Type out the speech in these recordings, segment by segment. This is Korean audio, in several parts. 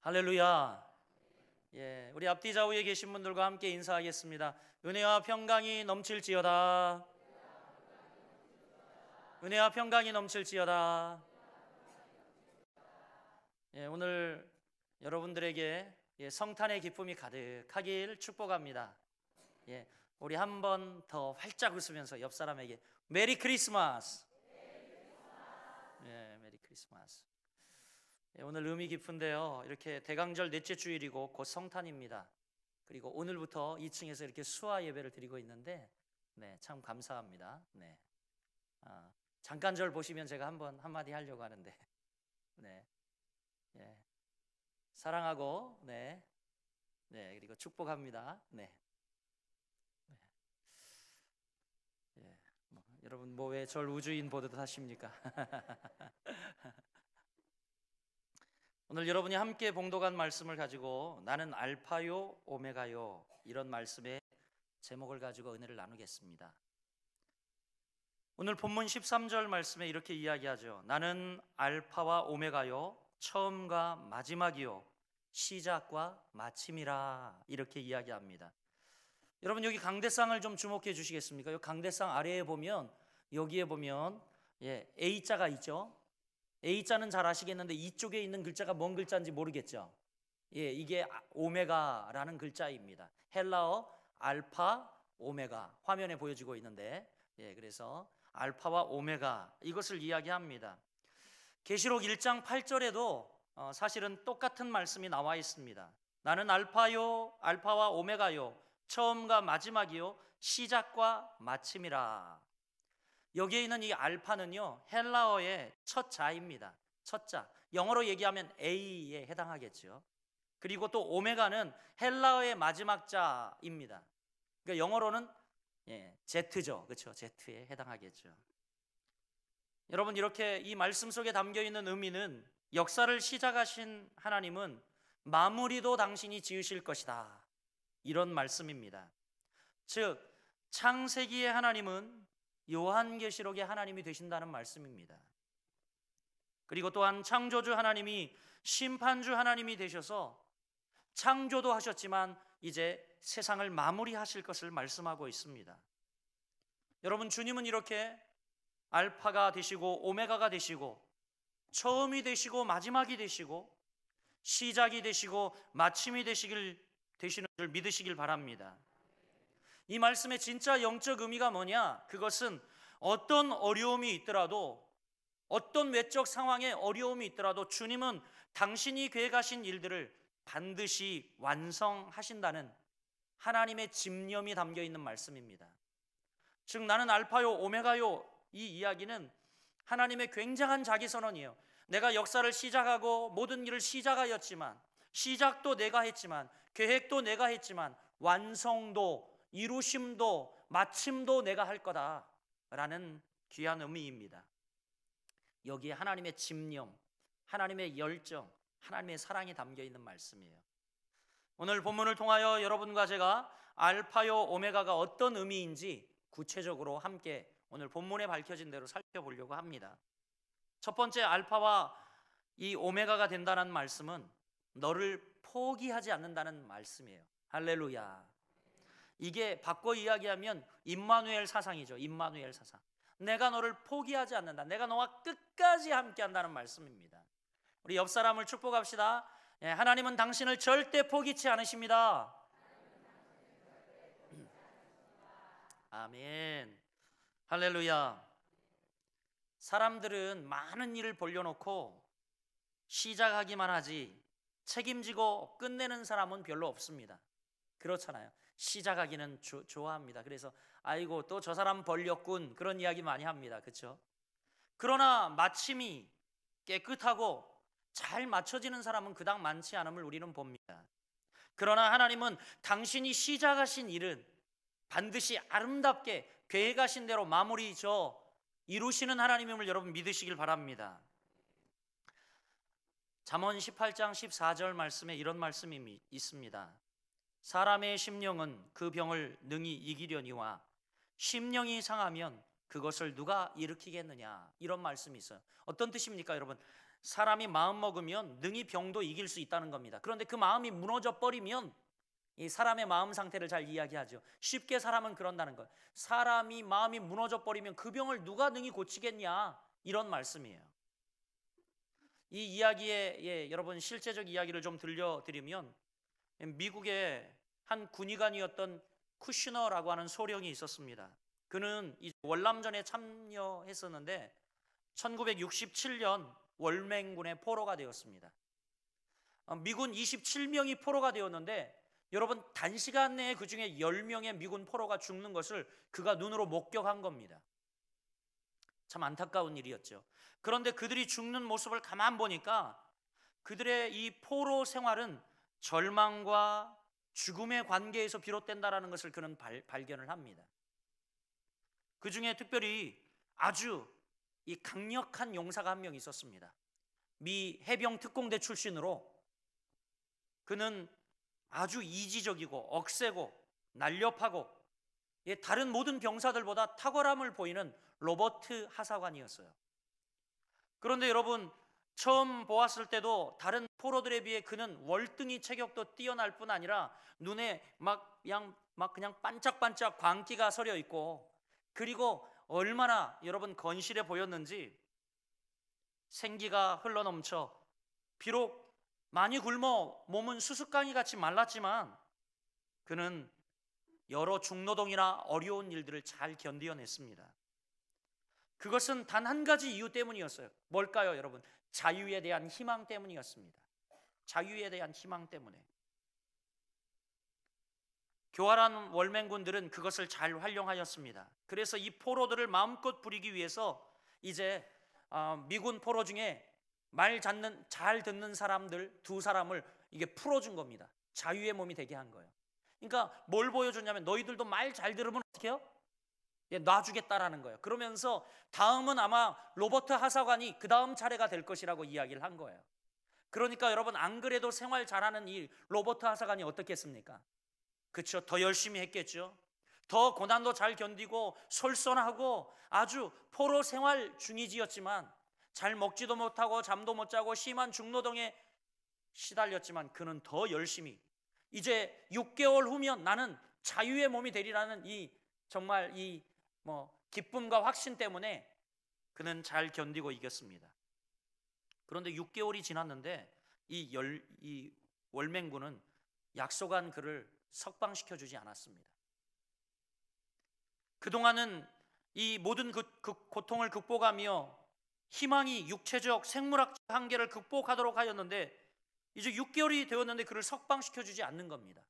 할렐루야. 예, 우리 앞뒤 좌우에 계신 분들과 함께 인사하겠습니다. 은혜와 평강이 넘칠지어다. 은혜와 평강이 넘칠지어다. 예, 오늘 여러분들에게 성탄의 기쁨이 가득하길 축복합니다. 예, 우리 한 번 더 활짝 웃으면서 옆 사람에게 메리 크리스마스. 예, 메리 크리스마스. 예, 오늘 의미 깊은데요. 이렇게 대강절 넷째 주일이고 곧 성탄입니다. 그리고 오늘부터 2층에서 이렇게 수화 예배를 드리고 있는데, 네, 참 감사합니다. 네, 잠깐 절 보시면 제가 한마디 하려고 하는데, 네, 예, 사랑하고, 네, 그리고 축복합니다. 네, 예, 여러분 왜 절 우주인 보듯 하십니까? 오늘 여러분이 함께 봉독한 말씀을 가지고 나는 알파요 오메가요, 이런 말씀의 제목을 가지고 은혜를 나누겠습니다. 오늘 본문 13절 말씀에 이렇게 이야기하죠. 나는 알파와 오메가요, 처음과 마지막이요, 시작과 마침이라, 이렇게 이야기합니다. 여러분 여기 강대상을 좀 주목해 주시겠습니까? 이 강대상 아래에 보면, 여기에 보면 A자가 있죠. A자는 잘 아시겠는데 이쪽에 있는 글자가 뭔 글자인지 모르겠죠. 예, 이게 오메가라는 글자입니다. 헬라어 알파 오메가, 화면에 보여지고 있는데, 예, 그래서 알파와 오메가, 이것을 이야기합니다. 계시록 1장 8절에도 사실은 똑같은 말씀이 나와 있습니다. 나는 알파와 오메가요, 처음과 마지막이요, 시작과 마침이라. 여기에 있는 이 알파는요, 헬라어의 첫 자입니다. 첫 자, 영어로 얘기하면 A에 해당하겠죠. 그리고 또 오메가는 헬라어의 마지막 자입니다. 그러니까 영어로는 Z죠, 그렇죠? Z에 해당하겠죠. 여러분, 이렇게 이 말씀 속에 담겨 있는 의미는, 역사를 시작하신 하나님은 마무리도 당신이 지으실 것이다, 이런 말씀입니다. 즉 창세기의 하나님은 요한계시록의 하나님이 되신다는 말씀입니다. 그리고 또한 창조주 하나님이 심판주 하나님이 되셔서 창조도 하셨지만 이제 세상을 마무리하실 것을 말씀하고 있습니다. 여러분, 주님은 이렇게 알파가 되시고 오메가가 되시고 처음이 되시고 마지막이 되시고 시작이 되시고 마침이 되시는 줄 믿으시길 바랍니다. 이 말씀의 진짜 영적 의미가 뭐냐? 그것은 어떤 어려움이 있더라도, 어떤 외적 상황에 어려움이 있더라도 주님은 당신이 계획하신 일들을 반드시 완성하신다는 하나님의 집념이 담겨 있는 말씀입니다. 즉 나는 알파요 오메가요, 이 이야기는 하나님의 굉장한 자기선언이에요. 내가 역사를 시작하고 모든 일을 시작하였지만, 시작도 내가 했지만, 계획도 내가 했지만, 완성도, 이루심도, 마침도 내가 할 거다라는 귀한 의미입니다. 여기에 하나님의 집념, 하나님의 열정, 하나님의 사랑이 담겨 있는 말씀이에요. 오늘 본문을 통하여 여러분과 제가 알파요 오메가가 어떤 의미인지 구체적으로 함께 오늘 본문에 밝혀진 대로 살펴보려고 합니다. 첫 번째, 알파와 이 오메가가 된다는 말씀은 너를 포기하지 않는다는 말씀이에요. 할렐루야. 이게 바꿔 이야기하면 임마누엘 사상이죠. 임마누엘 사상. 내가 너를 포기하지 않는다, 내가 너와 끝까지 함께 한다는 말씀입니다. 우리 옆 사람을 축복합시다. 하나님은 당신을 절대 포기치 않으십니다. 아멘. 할렐루야. 사람들은 많은 일을 벌려놓고 시작하기만 하지 책임지고 끝내는 사람은 별로 없습니다. 그렇잖아요. 시작하기는 좋아합니다. 그래서 아이고 또 저 사람 벌렸군, 그런 이야기 많이 합니다. 그렇죠? 그러나 마침이 깨끗하고 잘 맞춰지는 사람은 그닥 많지 않음을 우리는 봅니다. 그러나 하나님은 당신이 시작하신 일은 반드시 아름답게 계획하신 대로 마무리 이루시는 하나님임을 여러분 믿으시길 바랍니다. 잠언 18장 14절 말씀에 이런 말씀이 있습니다. 사람의 심령은 그 병을 능히 이기려니와 심령이 상하면 그것을 누가 일으키겠느냐, 이런 말씀이 있어요. 어떤 뜻입니까 여러분? 사람이 마음 먹으면 능히 병도 이길 수 있다는 겁니다. 그런데 그 마음이 무너져 버리면, 이 사람의 마음 상태를 잘 이야기하죠. 쉽게 사람은 그런다는 거예요. 사람이 마음이 무너져 버리면 그 병을 누가 능히 고치겠냐, 이런 말씀이에요. 이 이야기의 여러분 실제적 이야기를 좀 들려드리면, 미국의 한 군의관이었던 쿠시너라고 하는 소령이 있었습니다. 그는 이 월남전에 참여했었는데 1967년 월맹군의 포로가 되었습니다. 미군 27명이 포로가 되었는데, 여러분 단시간 내에 그 중에 10명의 미군 포로가 죽는 것을 그가 눈으로 목격한 겁니다. 참 안타까운 일이었죠. 그런데 그들이 죽는 모습을 가만 보니까 그들의 이 포로 생활은 절망과 죽음의 관계에서 비롯된다라는 것을 그는 발견을 합니다. 그 중에 특별히 아주 이 강력한 용사가 한 명 있었습니다. 미 해병 특공대 출신으로 그는 아주 이지적이고 억세고 날렵하고 다른 모든 병사들보다 탁월함을 보이는 로버트 하사관이었어요. 그런데 여러분, 처음 보았을 때도 다른 포로들에 비해 그는 월등히 체격도 뛰어날 뿐 아니라 눈에 그냥 반짝반짝 광기가 서려 있고, 그리고 얼마나 여러분 건실해 보였는지 생기가 흘러넘쳐, 비록 많이 굶어 몸은 수수깡이 같이 말랐지만 그는 여러 중노동이나 어려운 일들을 잘 견디어냈습니다. 그것은 단 한 가지 이유 때문이었어요. 뭘까요, 여러분? 자유에 대한 희망 때문이었습니다. 자유에 대한 희망 때문에. 교활한 월맹군들은 그것을 잘 활용하였습니다. 그래서 이 포로들을 마음껏 부리기 위해서 이제 미군 포로 중에 잘 듣는 사람들 2사람을 이게 풀어준 겁니다. 자유의 몸이 되게 한 거예요. 그러니까 뭘 보여줬냐면, 너희들도 말 잘 들으면 어떻게 해요? 놔주겠다라는 거예요. 그러면서 다음은 아마 로버트 하사관이 그 다음 차례가 될 것이라고 이야기를 한 거예요. 그러니까 여러분, 안 그래도 생활 잘하는 이 로버트 하사관이 어떻겠습니까? 그렇죠. 더 열심히 했겠죠. 더 고난도 잘 견디고 솔선하고 아주 포로 생활 중이지였지만, 잘 먹지도 못하고 잠도 못 자고 심한 중노동에 시달렸지만 그는 더 열심히, 이제 6개월 후면 나는 자유의 몸이 되리라는 정말 기쁨과 확신 때문에 그는 잘 견디고 이겼습니다. 그런데 6개월이 지났는데 이 월맹군은 약속한 그를 석방시켜주지 않았습니다. 그동안은 이 모든 그 고통을 극복하며 희망이 육체적 생물학적 한계를 극복하도록 하였는데, 이제 6개월이 되었는데 그를 석방시켜주지 않는 겁니다.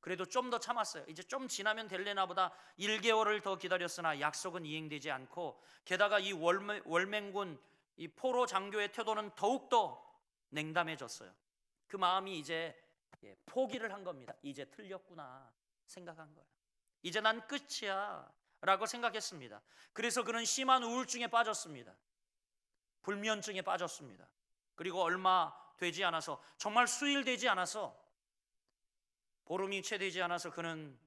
그래도 좀 더 참았어요. 이제 좀 지나면 될래나 보다 1개월을 더 기다렸으나 약속은 이행되지 않고, 게다가 이 월맹군 이 포로 장교의 태도는 더욱더 냉담해졌어요. 그 마음이 이제 포기를 한 겁니다. 이제 틀렸구나 생각한 거예요. 이제 난 끝이야 라고 생각했습니다. 그래서 그는 심한 우울증에 빠졌습니다. 불면증에 빠졌습니다. 그리고 얼마 되지 않아서, 정말 수일 되지 않아서, 보름이 채 되지 않아서 그는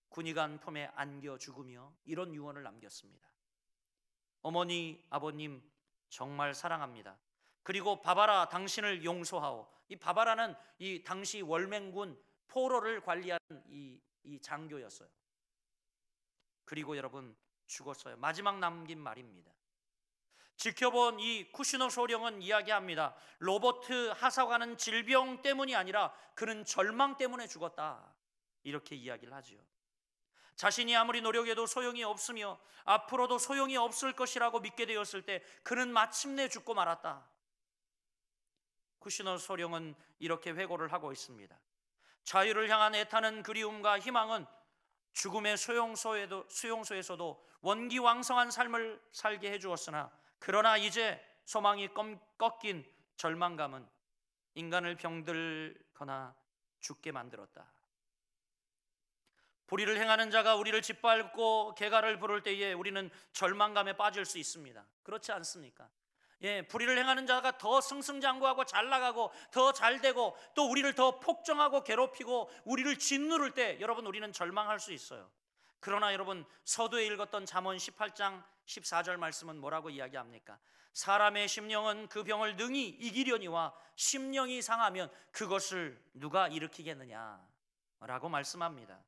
군의관 품에 안겨 죽으며 이런 유언을 남겼습니다. 어머니, 아버님 정말 사랑합니다. 그리고 바바라, 당신을 용서하오. 이 바바라는 이 당시 월맹군 포로를 관리하는 이 장교였어요. 그리고 여러분 죽었어요. 마지막 남긴 말입니다. 지켜본 이 쿠시너 소령은 이야기합니다. 로버트 하사관은 질병 때문이 아니라 그는 절망 때문에 죽었다, 이렇게 이야기를 하죠. 자신이 아무리 노력해도 소용이 없으며 앞으로도 소용이 없을 것이라고 믿게 되었을 때 그는 마침내 죽고 말았다. 쿠시너 소령은 이렇게 회고를 하고 있습니다. 자유를 향한 애타는 그리움과 희망은 죽음의 수용소에서도 원기왕성한 삶을 살게 해주었으나, 그러나 이제 소망이 꺾인 절망감은 인간을 병들거나 죽게 만들었다. 불의를 행하는 자가 우리를 짓밟고 개가를 부를 때에 우리는 절망감에 빠질 수 있습니다. 그렇지 않습니까? 불의를 행하는 자가 더 승승장구하고 잘 나가고 더 잘되고 또 우리를 더 폭정하고 괴롭히고 우리를 짓누를 때 여러분, 우리는 절망할 수 있어요. 그러나 여러분, 서두에 읽었던 잠언 18장 14절 말씀은 뭐라고 이야기합니까? 사람의 심령은 그 병을 능히 이기려니와 심령이 상하면 그것을 누가 일으키겠느냐라고 말씀합니다.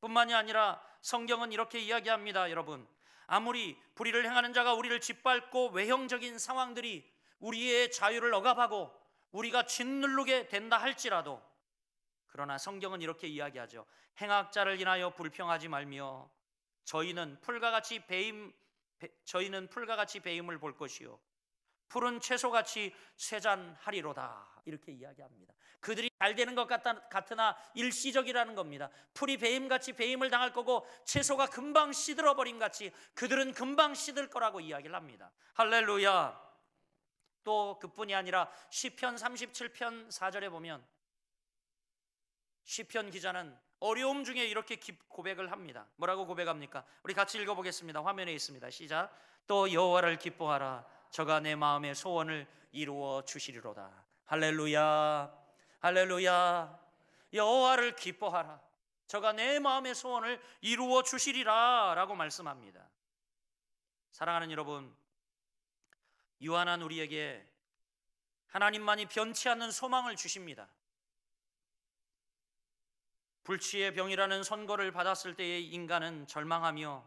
뿐만이 아니라 성경은 이렇게 이야기합니다. 여러분, 아무리 불의를 행하는 자가 우리를 짓밟고 외형적인 상황들이 우리의 자유를 억압하고 우리가 짓누르게 된다 할지라도, 그러나 성경은 이렇게 이야기하죠. 행악자를 인하여 불평하지 말며 저희는 풀과 같이 배임을 볼 것이요 푸른 채소같이 쇠잔하리로다. 이렇게 이야기합니다. 그들이 잘 되는 것 같으나 일시적이라는 겁니다. 풀이 배임같이 배임을 당할 거고 채소가 금방 시들어 버림 같이 그들은 금방 시들 거라고 이야기를 합니다. 할렐루야. 또 그뿐이 아니라 시편 37편 4절에 보면 시편 기자는 어려움 중에 이렇게 고백을 합니다. 뭐라고 고백합니까? 우리 같이 읽어보겠습니다. 화면에 있습니다. 시작. 또 여호와를 기뻐하라. 저가 내 마음의 소원을 이루어 주시리로다. 할렐루야. 할렐루야. 여호와를 기뻐하라. 저가 내 마음의 소원을 이루어 주시리라 라고 말씀합니다. 사랑하는 여러분, 유한한 우리에게 하나님만이 변치 않는 소망을 주십니다. 불치의 병이라는 선고를 받았을 때의 인간은 절망하며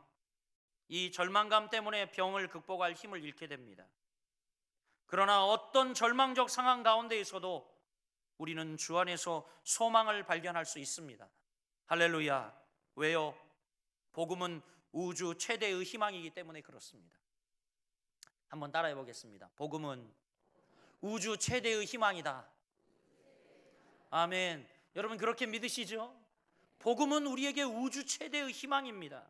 이 절망감 때문에 병을 극복할 힘을 잃게 됩니다. 그러나 어떤 절망적 상황 가운데 있어도 우리는 주 안에서 소망을 발견할 수 있습니다. 할렐루야. 왜요? 복음은 우주 최대의 희망이기 때문에 그렇습니다. 한번 따라해 보겠습니다. 복음은 우주 최대의 희망이다. 아멘. 여러분 그렇게 믿으시죠? 복음은 우리에게 우주 최대의 희망입니다.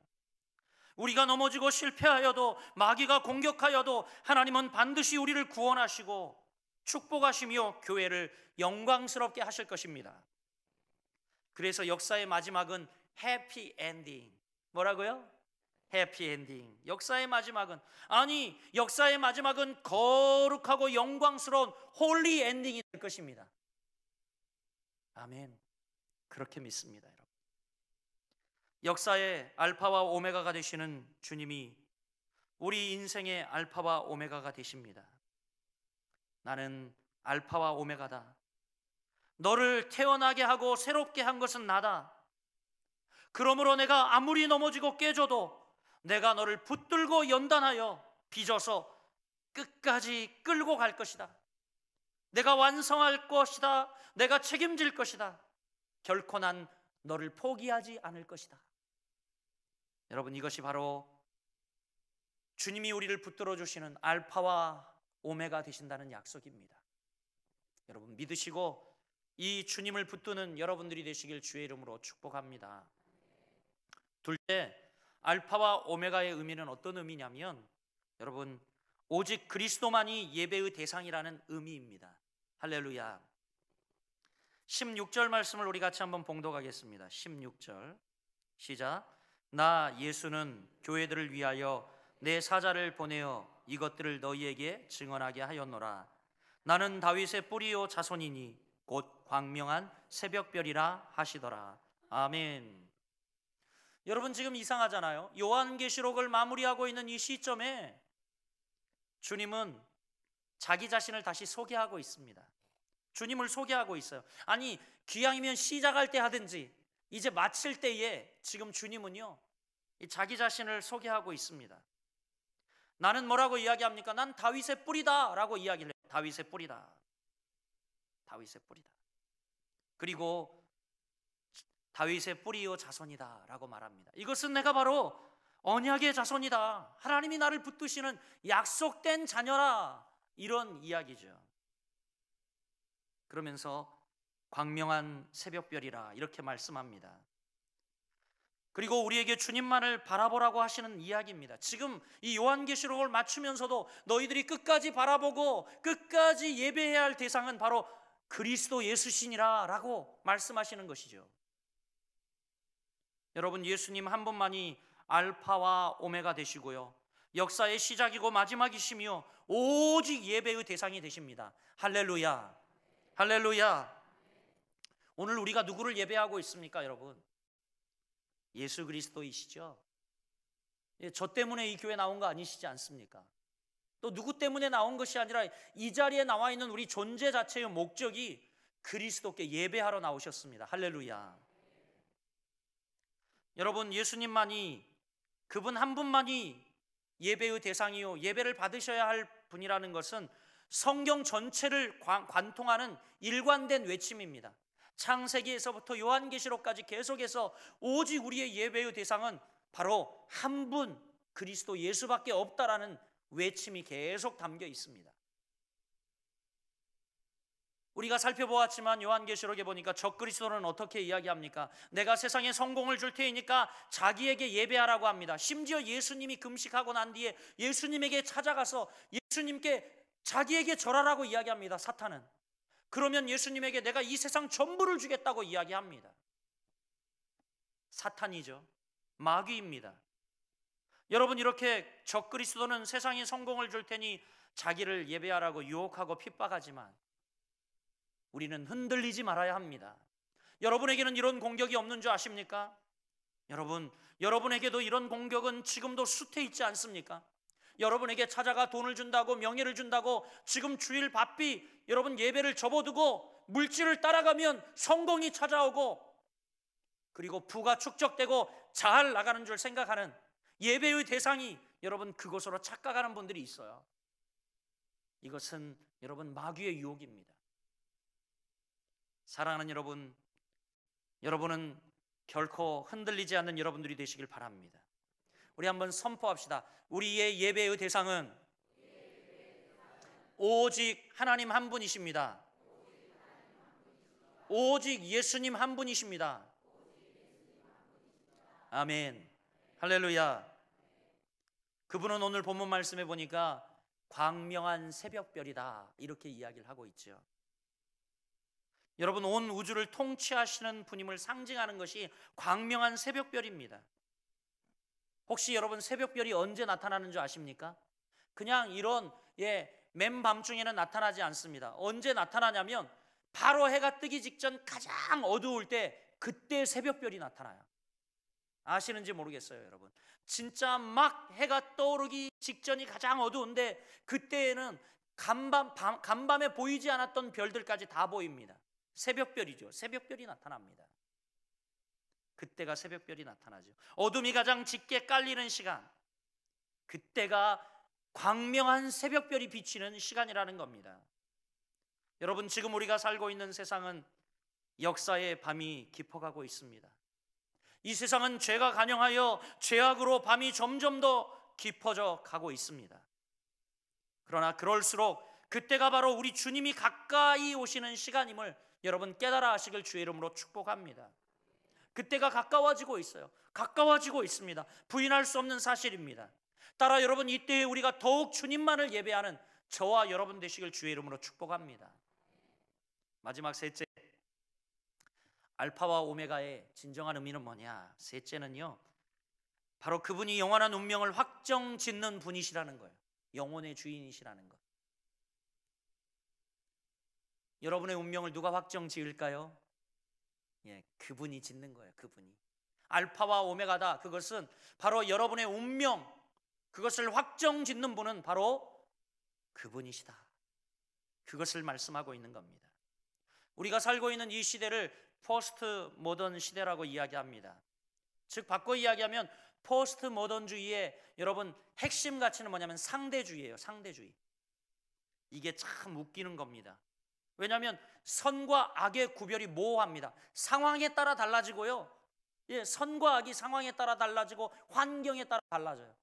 우리가 넘어지고 실패하여도 마귀가 공격하여도 하나님은 반드시 우리를 구원하시고 축복하시며 교회를 영광스럽게 하실 것입니다. 그래서 역사의 마지막은 해피 엔딩. 뭐라고요? 해피 엔딩. 역사의 마지막은, 아니 역사의 마지막은 거룩하고 영광스러운 홀리 엔딩이 될 것입니다. 아멘. 그렇게 믿습니다. 여러분, 역사의 알파와 오메가가 되시는 주님이 우리 인생의 알파와 오메가가 되십니다. 나는 알파와 오메가다. 너를 태어나게 하고 새롭게 한 것은 나다. 그러므로 내가 아무리 넘어지고 깨져도 내가 너를 붙들고 연단하여 빚어서 끝까지 끌고 갈 것이다. 내가 완성할 것이다. 내가 책임질 것이다. 결코 난 너를 포기하지 않을 것이다. 여러분, 이것이 바로 주님이 우리를 붙들어 주시는 알파와 오메가 되신다는 약속입니다. 여러분 믿으시고 이 주님을 붙드는 여러분들이 되시길 주의 이름으로 축복합니다. 둘째, 알파와 오메가의 의미는 어떤 의미냐면, 여러분 오직 그리스도만이 예배의 대상이라는 의미입니다. 할렐루야. 16절 말씀을 우리 같이 한번 봉독하겠습니다. 16절 시작. 나 예수는 교회들을 위하여 내 사자를 보내어 이것들을 너희에게 증언하게 하였노라. 나는 다윗의 뿌리요 자손이니 곧 광명한 새벽별이라 하시더라. 아멘. 여러분 지금 이상하잖아요. 요한계시록을 마무리하고 있는 이 시점에 주님은 자기 자신을 다시 소개하고 있습니다. 주님을 소개하고 있어요. 아니 기왕이면 시작할 때 하든지 이제 마칠 때에 지금 주님은요 자기 자신을 소개하고 있습니다. 나는 뭐라고 이야기합니까? 난 다윗의 뿌리다 라고 이야기를 해요. 다윗의 뿌리다. 다윗의 뿌리다. 그리고 다윗의 뿌리요 자손이다 라고 말합니다. 이것은 내가 바로 언약의 자손이다. 하나님이 나를 붙드시는 약속된 자녀라. 이런 이야기죠. 그러면서 광명한 새벽별이라 이렇게 말씀합니다. 그리고 우리에게 주님만을 바라보라고 하시는 이야기입니다. 지금 이 요한계시록을 맞추면서도 너희들이 끝까지 바라보고 끝까지 예배해야 할 대상은 바로 그리스도 예수시니라 라고 말씀하시는 것이죠. 여러분 예수님 한 분만이 알파와 오메가 되시고요, 역사의 시작이고 마지막이시며 오직 예배의 대상이 되십니다. 할렐루야. 할렐루야. 오늘 우리가 누구를 예배하고 있습니까 여러분? 예수 그리스도이시죠. 저 때문에 이 교회 나온 거 아니시지 않습니까? 또 누구 때문에 나온 것이 아니라 이 자리에 나와 있는 우리 존재 자체의 목적이 그리스도께 예배하러 나오셨습니다. 할렐루야. 여러분, 예수님만이, 그분 한 분만이 예배의 대상이요 예배를 받으셔야 할 분이라는 것은 성경 전체를 관통하는 일관된 외침입니다. 창세기에서부터 요한계시록까지 계속해서 오직 우리의 예배의 대상은 바로 한 분 그리스도 예수밖에 없다라는 외침이 계속 담겨 있습니다. 우리가 살펴보았지만 요한계시록에 보니까 적그리스도는 어떻게 이야기합니까? 내가 세상에 성공을 줄 테니까 자기에게 예배하라고 합니다. 심지어 예수님이 금식하고 난 뒤에 예수님에게 찾아가서 예수님께 자기에게 절하라고 이야기합니다. 사탄은. 그러면 예수님에게 내가 이 세상 전부를 주겠다고 이야기합니다. 사탄이죠. 마귀입니다. 여러분, 이렇게 적그리스도는 세상에 성공을 줄 테니 자기를 예배하라고 유혹하고 핍박하지만 우리는 흔들리지 말아야 합니다. 여러분에게는 이런 공격이 없는 줄 아십니까? 여러분에게도 이런 공격은 지금도 숱해 있지 않습니까? 여러분에게 찾아가 돈을 준다고, 명예를 준다고, 지금 주일 바삐 여러분 예배를 접어두고 물질을 따라가면 성공이 찾아오고, 그리고 부가 축적되고 잘 나가는 줄 생각하는 예배의 대상이 여러분 그곳으로 착각하는 분들이 있어요. 이것은 여러분 마귀의 유혹입니다. 사랑하는 여러분, 여러분은 결코 흔들리지 않는 여러분들이 되시길 바랍니다. 우리 한번 선포합시다. 우리의 예배의 대상은 오직 하나님 한 분이십니다. 오직 예수님 한 분이십니다. 아멘. 할렐루야. 그분은 오늘 본문 말씀에 보니까 광명한 새벽별이다 이렇게 이야기를 하고 있죠. 여러분, 온 우주를 통치하시는 분임을 상징하는 것이 광명한 새벽별입니다. 혹시 여러분 새벽별이 언제 나타나는 줄 아십니까? 그냥 이런 맨 밤중에는 나타나지 않습니다. 언제 나타나냐면 바로 해가 뜨기 직전 가장 어두울 때, 그때 새벽별이 나타나요. 아시는지 모르겠어요. 여러분, 진짜 막 해가 떠오르기 직전이 가장 어두운데 그때에는 간밤에 보이지 않았던 별들까지 다 보입니다. 새벽별이죠. 새벽별이 나타납니다. 그때가 새벽별이 나타나죠. 어둠이 가장 짙게 깔리는 시간, 그때가 광명한 새벽별이 비치는 시간이라는 겁니다. 여러분, 지금 우리가 살고 있는 세상은 역사의 밤이 깊어가고 있습니다. 이 세상은 죄가 간영하여 죄악으로 밤이 점점 더 깊어져 가고 있습니다. 그러나 그럴수록 그때가 바로 우리 주님이 가까이 오시는 시간임을 여러분 깨달아 하시길 주의 이름으로 축복합니다. 그때가 가까워지고 있어요. 가까워지고 있습니다. 부인할 수 없는 사실입니다. 따라 여러분, 이때에 우리가 더욱 주님만을 예배하는 저와 여러분 되시길 주의 이름으로 축복합니다. 마지막 셋째, 알파와 오메가의 진정한 의미는 뭐냐? 셋째는요, 바로 그분이 영원한 운명을 확정짓는 분이시라는 거예요. 영혼의 주인이시라는 것. 여러분의 운명을 누가 확정 지을까요? 그분이 짓는 거예요. 그분이 알파와 오메가다. 그것은 바로 여러분의 운명, 그것을 확정 짓는 분은 바로 그분이시다. 그것을 말씀하고 있는 겁니다. 우리가 살고 있는 이 시대를 포스트 모던 시대라고 이야기합니다. 즉 바꿔 이야기하면 포스트 모던주의의 여러분 핵심 가치는 뭐냐면 상대주의예요. 상대주의. 이게 참 웃기는 겁니다. 왜냐하면 선과 악의 구별이 모호합니다. 상황에 따라 달라지고요. 선과 악이 상황에 따라 달라지고 환경에 따라 달라져요.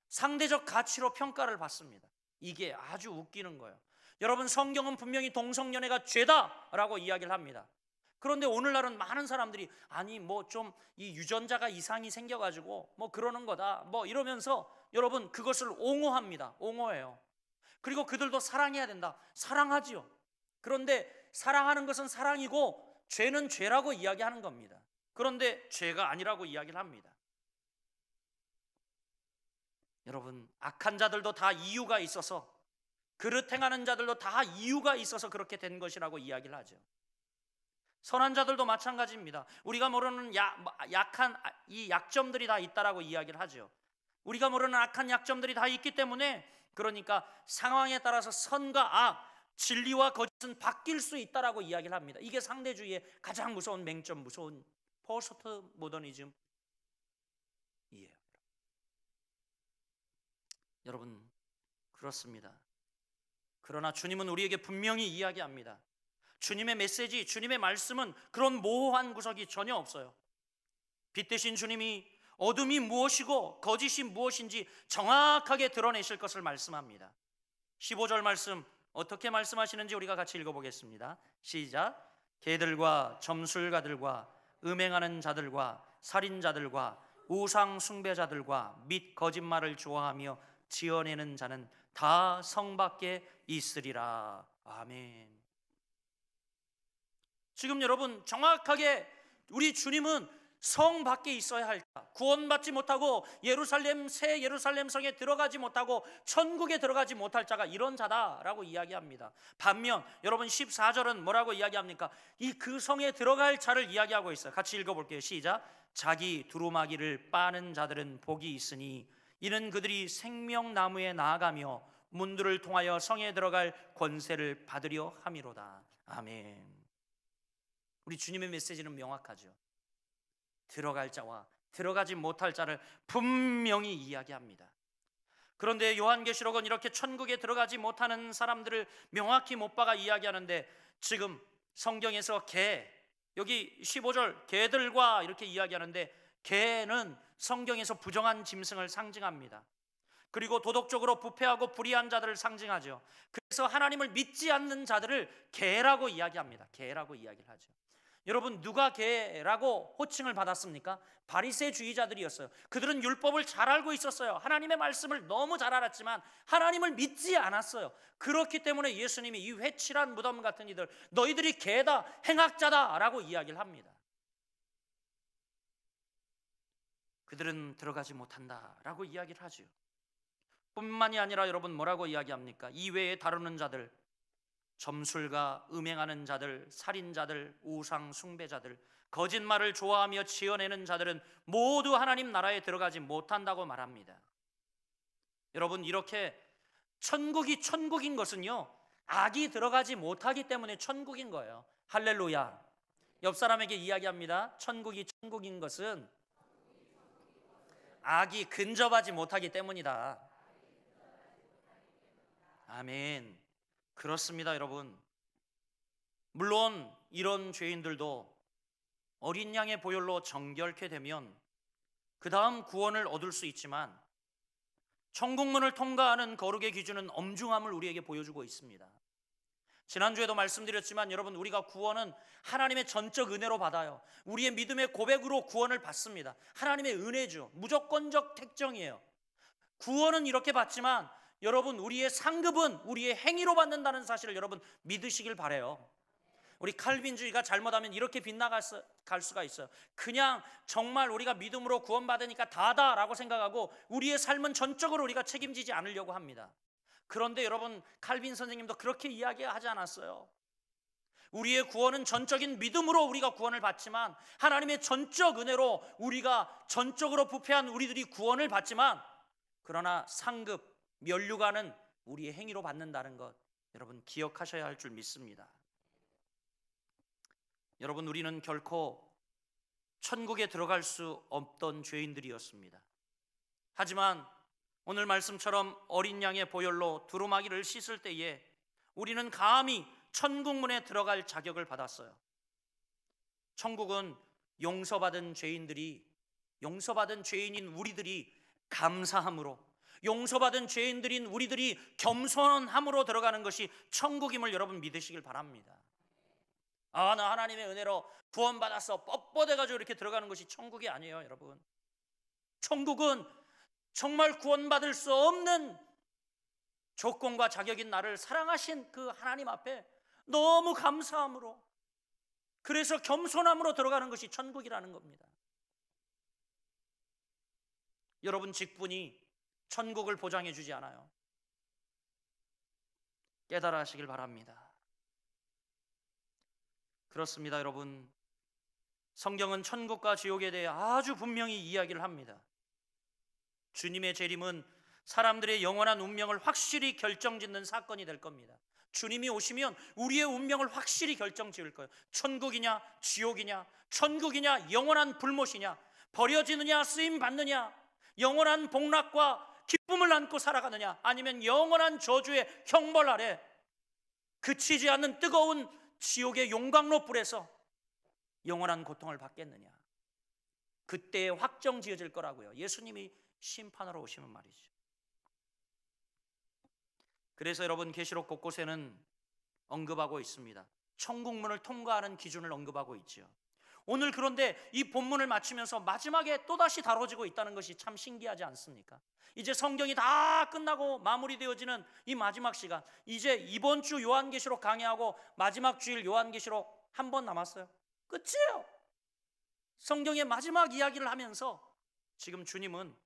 상대적 가치로 평가를 받습니다. 이게 아주 웃기는 거예요. 여러분, 성경은 분명히 동성연애가 죄다라고 이야기를 합니다. 그런데 오늘날은 많은 사람들이 아니 뭐 좀 이 유전자가 이상이 생겨가지고 뭐 그러는 거다 뭐 이러면서 여러분 그것을 옹호합니다. 옹호해요. 그리고 그들도 사랑해야 된다. 사랑하지요. 그런데 사랑하는 것은 사랑이고 죄는 죄라고 이야기하는 겁니다. 그런데 죄가 아니라고 이야기를 합니다. 여러분, 악한 자들도 다 이유가 있어서, 그릇 행하는 자들도 다 이유가 있어서 그렇게 된 것이라고 이야기를 하죠. 선한 자들도 마찬가지입니다. 우리가 모르는 약한 이 약점들이 다 있다라고 이야기를 하죠. 우리가 모르는 악한 약점들이 다 있기 때문에 그러니까 상황에 따라서 선과 악, 진리와 거짓은 바뀔 수 있다라고 이야기를 합니다. 이게 상대주의의 가장 무서운 맹점, 무서운 포스트 모더니즘이에요. 여러분, 그렇습니다. 그러나 주님은 우리에게 분명히 이야기합니다. 주님의 메시지, 주님의 말씀은 그런 모호한 구석이 전혀 없어요. 빛 대신 주님이 어둠이 무엇이고 거짓이 무엇인지 정확하게 드러내실 것을 말씀합니다. 15절 말씀 어떻게 말씀하시는지 우리가 같이 읽어보겠습니다. 시작. 개들과 점술가들과 음행하는 자들과 살인자들과 우상 숭배자들과 및 거짓말을 좋아하며 지어내는 자는 다 성 밖에 있으리라. 아멘. 지금 여러분 정확하게 우리 주님은 성 밖에 있어야 할까? 구원받지 못하고 예루살렘 새 예루살렘 성에 들어가지 못하고 천국에 들어가지 못할 자가 이런 자다라고 이야기합니다. 반면 여러분 14절은 뭐라고 이야기합니까? 이 그 성에 들어갈 자를 이야기하고 있어요. 같이 읽어볼게요. 시작. 자기 두루마기를 빠는 자들은 복이 있으니 이는 그들이 생명나무에 나아가며 문들을 통하여 성에 들어갈 권세를 받으려 함이로다. 아멘. 우리 주님의 메시지는 명확하죠. 들어갈 자와 들어가지 못할 자를 분명히 이야기합니다. 그런데 요한계시록은 이렇게 천국에 들어가지 못하는 사람들을 명확히 못 박아 이야기하는데 지금 성경에서 개, 여기 15절 개들과 이렇게 이야기하는데 개는 성경에서 부정한 짐승을 상징합니다. 그리고 도덕적으로 부패하고 불의한 자들을 상징하죠. 그래서 하나님을 믿지 않는 자들을 개라고 이야기합니다. 개라고 이야기를 하죠. 여러분 누가 개라고 호칭을 받았습니까? 바리새주의자들이었어요. 그들은 율법을 잘 알고 있었어요. 하나님의 말씀을 너무 잘 알았지만 하나님을 믿지 않았어요. 그렇기 때문에 예수님이 이 회칠한 무덤 같은 이들 너희들이 개다 행악자다 라고 이야기를 합니다. 그들은 들어가지 못한다 라고 이야기를 하죠. 뿐만이 아니라 여러분 뭐라고 이야기합니까? 이외에 다루는 자들, 점술가, 음행하는 자들, 살인자들, 우상 숭배자들, 거짓말을 좋아하며 지어내는 자들은 모두 하나님 나라에 들어가지 못한다고 말합니다. 여러분 이렇게 천국이 천국인 것은요 악이 들어가지 못하기 때문에 천국인 거예요. 할렐루야. 옆 사람에게 이야기합니다. 천국이 천국인 것은 악이 근접하지 못하기 때문이다. 아멘. 그렇습니다 여러분. 물론 이런 죄인들도 어린 양의 보혈로 정결케 되면 그 다음 구원을 얻을 수 있지만 천국문을 통과하는 거룩의 기준은 엄중함을 우리에게 보여주고 있습니다. 지난주에도 말씀드렸지만 여러분 우리가 구원은 하나님의 전적 은혜로 받아요. 우리의 믿음의 고백으로 구원을 받습니다. 하나님의 은혜죠. 무조건적 택정이에요. 구원은 이렇게 받지만 여러분 우리의 상급은 우리의 행위로 받는다는 사실을 여러분 믿으시길 바라요. 우리 칼빈주의가 잘못하면 이렇게 빗나갈 수가 있어요. 그냥 정말 우리가 믿음으로 구원받으니까 다다라고 생각하고 우리의 삶은 전적으로 우리가 책임지지 않으려고 합니다. 그런데 여러분 칼빈 선생님도 그렇게 이야기하지 않았어요. 우리의 구원은 전적인 믿음으로 우리가 구원을 받지만 하나님의 전적 은혜로 우리가 전적으로 부패한 우리들이 구원을 받지만 그러나 상급 면류관은 우리의 행위로 받는다는 것 여러분 기억하셔야 할 줄 믿습니다. 여러분 우리는 결코 천국에 들어갈 수 없던 죄인들이었습니다. 하지만 오늘 말씀처럼 어린 양의 보혈로 두루마기를 씻을 때에 우리는 감히 천국문에 들어갈 자격을 받았어요. 천국은 용서받은 죄인들이 용서받은 죄인인 우리들이 감사함으로 용서받은 죄인들인 우리들이 겸손함으로 들어가는 것이 천국임을 여러분 믿으시길 바랍니다. 아, 나 하나님의 은혜로 구원받았어 뻣뻣해가지고 이렇게 들어가는 것이 천국이 아니에요. 여러분 천국은 정말 구원받을 수 없는 조건과 자격인 나를 사랑하신 그 하나님 앞에 너무 감사함으로 그래서 겸손함으로 들어가는 것이 천국이라는 겁니다. 여러분 직분이 천국을 보장해 주지 않아요. 깨달아 하시길 바랍니다. 그렇습니다 여러분. 성경은 천국과 지옥에 대해 아주 분명히 이야기를 합니다. 주님의 재림은 사람들의 영원한 운명을 확실히 결정짓는 사건이 될 겁니다. 주님이 오시면 우리의 운명을 확실히 결정지을 거예요. 천국이냐 지옥이냐, 천국이냐 영원한 불못이냐, 버려지느냐 쓰임 받느냐, 영원한 복락과 기쁨을 안고 살아가느냐, 아니면 영원한 저주의 형벌 아래 그치지 않는 뜨거운 지옥의 용광로 불에서 영원한 고통을 받겠느냐, 그때에 확정 지어질 거라고요. 예수님이 심판하러 오시면 말이죠. 그래서 여러분, 계시록 곳곳에는 언급하고 있습니다. 천국문을 통과하는 기준을 언급하고 있죠. 오늘 그런데 이 본문을 마치면서 마지막에 또다시 다뤄지고 있다는 것이 참 신기하지 않습니까? 이제 성경이 다 끝나고 마무리되어지는 이 마지막 시간, 이제 이번 주 요한계시록 강의하고 마지막 주일 요한계시록 한 번 남았어요. 끝이에요. 성경의 마지막 이야기를 하면서 지금 주님은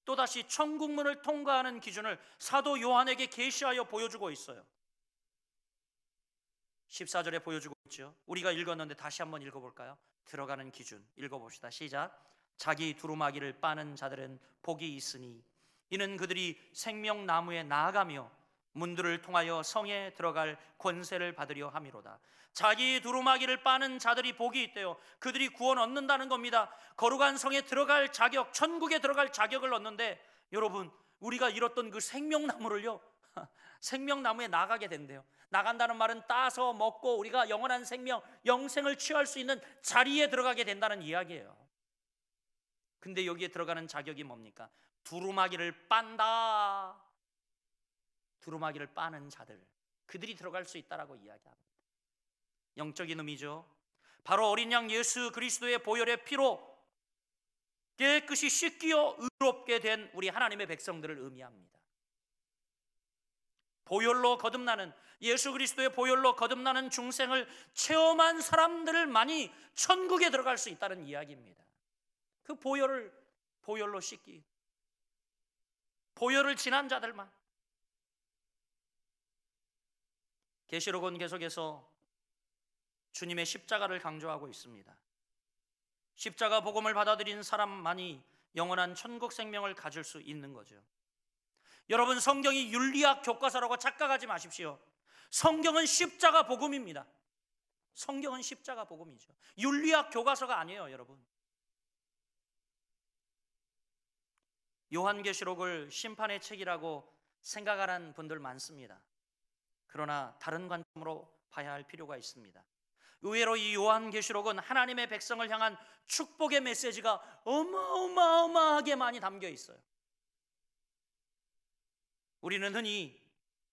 또다시 천국문을 통과하는 기준을 사도 요한에게 계시하여 보여주고 있어요. 14절에 보여주고 있죠. 우리가 읽었는데 다시 한번 읽어볼까요? 들어가는 기준 읽어봅시다. 시작. 자기 두루마기를 빠는 자들은 복이 있으니 이는 그들이 생명나무에 나아가며 문들을 통하여 성에 들어갈 권세를 받으려 함이로다. 자기 두루마기를 빠는 자들이 복이 있대요. 그들이 구원 얻는다는 겁니다. 거룩한 성에 들어갈 자격, 천국에 들어갈 자격을 얻는데, 여러분, 우리가 잃었던 그 생명나무를요, 생명나무에 나가게 된대요. 나간다는 말은 따서 먹고 우리가 영원한 생명, 영생을 취할 수 있는 자리에 들어가게 된다는 이야기예요. 근데 여기에 들어가는 자격이 뭡니까? 두루마기를 빤다. 두루마기를 빠는 자들, 그들이 들어갈 수 있다라고 이야기합니다. 영적인 의미죠. 바로 어린 양 예수 그리스도의 보혈의 피로 깨끗이 씻기어 의롭게 된 우리 하나님의 백성들을 의미합니다. 보혈로 거듭나는, 예수 그리스도의 보혈로 거듭나는 중생을 체험한 사람들만이 천국에 들어갈 수 있다는 이야기입니다. 그 보혈로 씻기, 보혈을 지난 자들만. 계시록은 계속해서 주님의 십자가를 강조하고 있습니다. 십자가 복음을 받아들인 사람만이 영원한 천국 생명을 가질 수 있는 거죠. 여러분, 성경이 윤리학 교과서라고 착각하지 마십시오. 성경은 십자가 복음입니다. 성경은 십자가 복음이죠. 윤리학 교과서가 아니에요, 여러분. 요한계시록을 심판의 책이라고 생각하는 분들 많습니다. 그러나 다른 관점으로 봐야 할 필요가 있습니다. 의외로 이 요한계시록은 하나님의 백성을 향한 축복의 메시지가 어마어마하게 많이 담겨 있어요. 우리는 흔히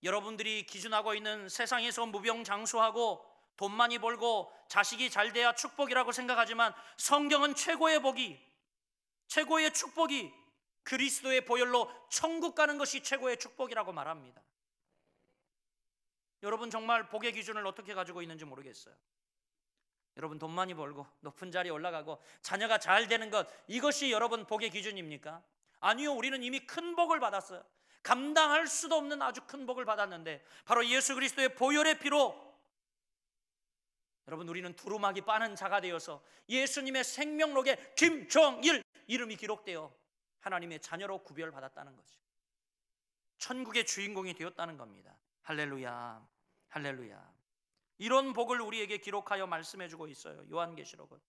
여러분들이 기준하고 있는 세상에서 무병장수하고 돈 많이 벌고 자식이 잘 돼야 축복이라고 생각하지만, 성경은 최고의 복이, 최고의 축복이 그리스도의 보혈로 천국 가는 것이 최고의 축복이라고 말합니다. 여러분, 정말 복의 기준을 어떻게 가지고 있는지 모르겠어요. 여러분, 돈 많이 벌고 높은 자리에 올라가고 자녀가 잘 되는 것, 이것이 여러분 복의 기준입니까? 아니요, 우리는 이미 큰 복을 받았어요. 감당할 수도 없는 아주 큰 복을 받았는데, 바로 예수 그리스도의 보혈의 피로 여러분, 우리는 두루마기 빠는 자가 되어서 예수님의 생명록에 김종일 이름이 기록되어 하나님의 자녀로 구별받았다는 거죠. 천국의 주인공이 되었다는 겁니다. 할렐루야, 할렐루야. 이런 복을 우리에게 기록하여 말씀해주고 있어요, 요한계시록은.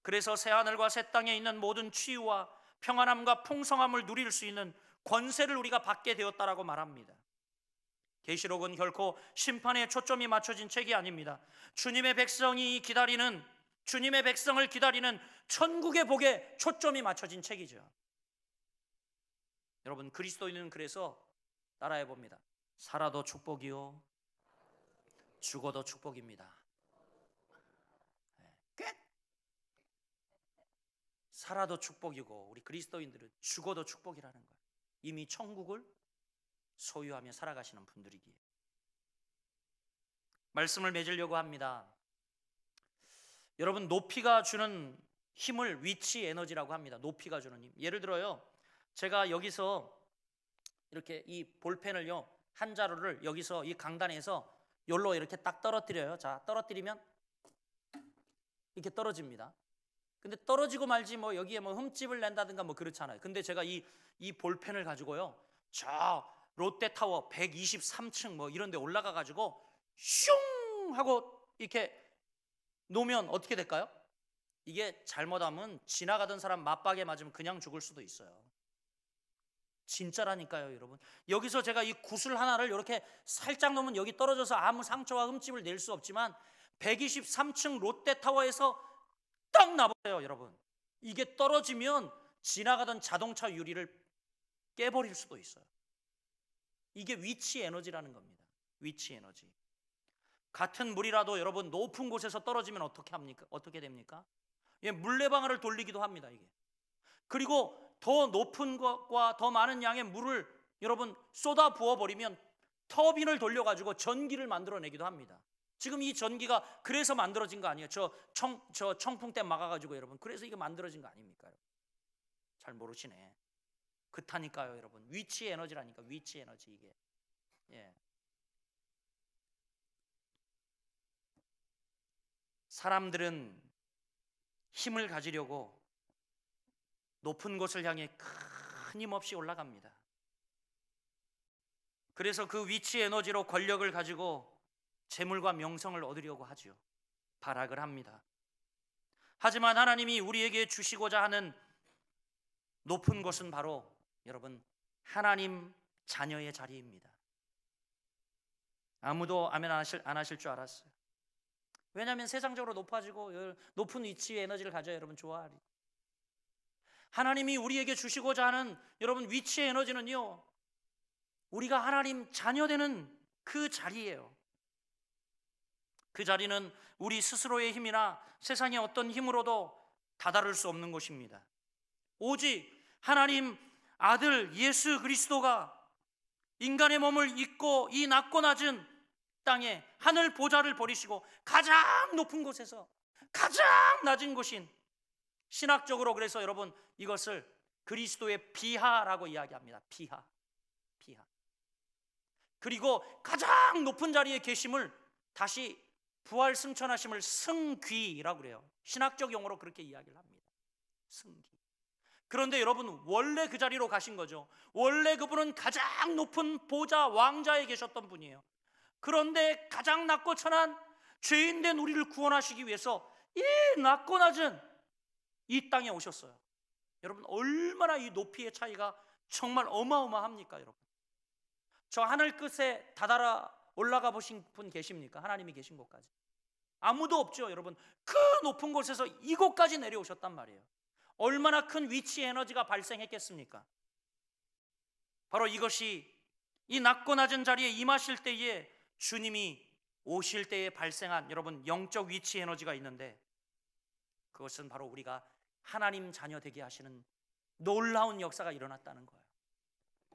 그래서 새하늘과 새 땅에 있는 모든 치유와 평안함과 풍성함을 누릴 수 있는 권세를 우리가 받게 되었다라고 말합니다. 계시록은 결코 심판에 초점이 맞춰진 책이 아닙니다. 주님의 백성이 기다리는, 주님의 백성을 기다리는 천국의 복에 초점이 맞춰진 책이죠. 여러분, 그리스도인은 그래서 따라해 봅니다. 살아도 축복이요, 죽어도 축복입니다. 끝. 살아도 축복이고 우리 그리스도인들은 죽어도 축복이라는 거예요. 이미 천국을 소유하며 살아가시는 분들이기에. 말씀을 맺으려고 합니다. 여러분, 높이가 주는 힘을 위치 에너지라고 합니다. 높이가 주는 힘. 예를 들어요, 제가 여기서 이렇게 이 볼펜을요, 한 자루를 여기서 이 강단에서 요로 이렇게 딱 떨어뜨려요. 자, 떨어뜨리면 이렇게 떨어집니다. 근데 떨어지고 말지 뭐 여기에 뭐 흠집을 낸다든가 뭐 그렇잖아요. 근데 제가 이 볼펜을 가지고요, 저 롯데타워 123층 뭐 이런 데 올라가 가지고 슝 하고 이렇게 놓으면 어떻게 될까요? 이게 잘못하면 지나가던 사람 맞박에 맞으면 그냥 죽을 수도 있어요. 진짜라니까요, 여러분. 여기서 제가 이 구슬 하나를 이렇게 살짝 놓으면 여기 떨어져서 아무 상처와 흠집을 낼 수 없지만 123층 롯데타워에서 딱 나버려요, 여러분. 이게 떨어지면 지나가던 자동차 유리를 깨버릴 수도 있어요. 이게 위치 에너지라는 겁니다. 위치 에너지. 같은 물이라도 여러분 높은 곳에서 떨어지면 어떻게 합니까? 어떻게 됩니까? 예, 물레방아를 돌리기도 합니다, 이게. 그리고 더 높은 것과 더 많은 양의 물을 여러분 쏟아 부어 버리면 터빈을 돌려 가지고 전기를 만들어내기도 합니다. 지금 이 전기가 그래서 만들어진 거 아니에요? 저 청풍대 막아 가지고 여러분, 그래서 이게 만들어진 거 아닙니까? 잘 모르시네. 그렇다니까요, 여러분. 위치 에너지라니까. 위치 에너지 이게. 예. 사람들은 힘을 가지려고 높은 곳을 향해 끊임없이 올라갑니다. 그래서 그 위치 에너지로 권력을 가지고 재물과 명성을 얻으려고 하죠. 발악을 합니다. 하지만 하나님이 우리에게 주시고자 하는 높은 곳은 바로 여러분 하나님 자녀의 자리입니다. 아무도 아멘 안 하실 줄 알았어요. 왜냐하면 세상적으로 높아지고 높은 위치의 에너지를 가져야 여러분 좋아하리. 하나님이 우리에게 주시고자 하는 여러분 위치의 에너지는요, 우리가 하나님 자녀 되는 그 자리예요. 그 자리는 우리 스스로의 힘이나 세상의 어떤 힘으로도 다다를 수 없는 곳입니다. 오직 하나님 아들 예수 그리스도가 인간의 몸을 입고 이 낮고 낮은 땅에 하늘 보좌를 버리시고 가장 높은 곳에서 가장 낮은 곳인, 신학적으로 그래서 여러분 이것을 그리스도의 비하라고 이야기합니다. 비하. 그리고 가장 높은 자리에 계심을 다시 부활 승천하심을 승귀라고 그래요. 신학적 용어로 그렇게 이야기를 합니다. 승귀. 그런데 여러분 원래 그 자리로 가신 거죠. 원래 그분은 가장 높은 보좌 왕자에 계셨던 분이에요. 그런데 가장 낮고 천한 죄인된 우리를 구원하시기 위해서 이 낮고 낮은 이 땅에 오셨어요. 여러분 얼마나 이 높이의 차이가 정말 어마어마합니까? 여러분 저 하늘 끝에 다다라 올라가 보신 분 계십니까? 하나님이 계신 곳까지 아무도 없죠. 여러분 그 높은 곳에서 이곳까지 내려오셨단 말이에요. 얼마나 큰 위치 에너지가 발생했겠습니까? 바로 이것이 이 낮고 낮은 자리에 임하실 때에 주님이 오실 때에 발생한 여러분 영적 위치 에너지가 있는데, 그것은 바로 우리가 하나님 자녀 되게 하시는 놀라운 역사가 일어났다는 거예요.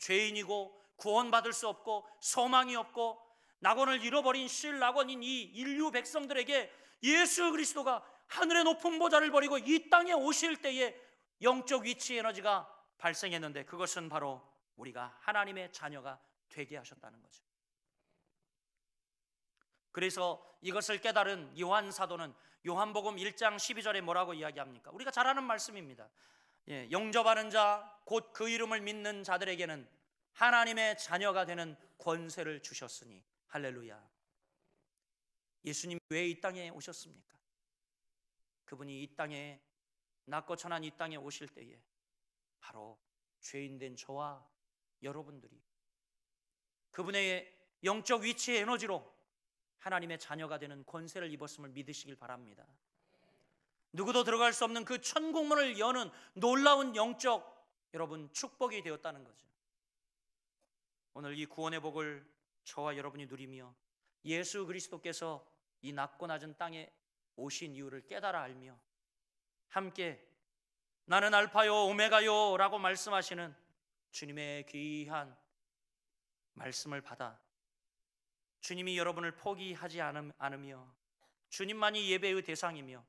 죄인이고 구원받을 수 없고 소망이 없고 낙원을 잃어버린 실낙원인 이 인류 백성들에게 예수 그리스도가 하늘의 높은 보좌를 버리고 이 땅에 오실 때에 영적 위치 에너지가 발생했는데, 그것은 바로 우리가 하나님의 자녀가 되게 하셨다는 거죠. 그래서 이것을 깨달은 요한 사도는 요한복음 1장 12절에 뭐라고 이야기합니까? 우리가 잘 아는 말씀입니다. 영접하는 자 곧 그 이름을 믿는 자들에게는 하나님의 자녀가 되는 권세를 주셨으니. 할렐루야. 예수님 왜 이 땅에 오셨습니까? 그분이 이 땅에 낮고 천한 이 땅에 오실 때에 바로 죄인된 저와 여러분들이 그분의 영적 위치의 에너지로 하나님의 자녀가 되는 권세를 입었음을 믿으시길 바랍니다. 누구도 들어갈 수 없는 그 천국문을 여는 놀라운 영적 여러분 축복이 되었다는 거죠. 오늘 이 구원의 복을 저와 여러분이 누리며 예수 그리스도께서 이 낮고 낮은 땅에 오신 이유를 깨달아 알며 함께 나는 알파요 오메가요 라고 말씀하시는 주님의 귀한 말씀을 받아 주님이 여러분을 포기하지 않으며 주님만이 예배의 대상이며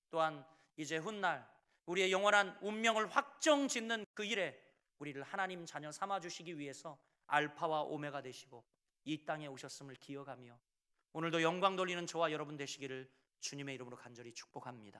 또한 이제 훗날 우리의 영원한 운명을 확정짓는 그 일에 우리를 하나님 자녀 삼아주시기 위해서 알파와 오메가 되시고 이 땅에 오셨음을 기억하며 오늘도 영광 돌리는 저와 여러분 되시기를 주님의 이름으로 간절히 축복합니다.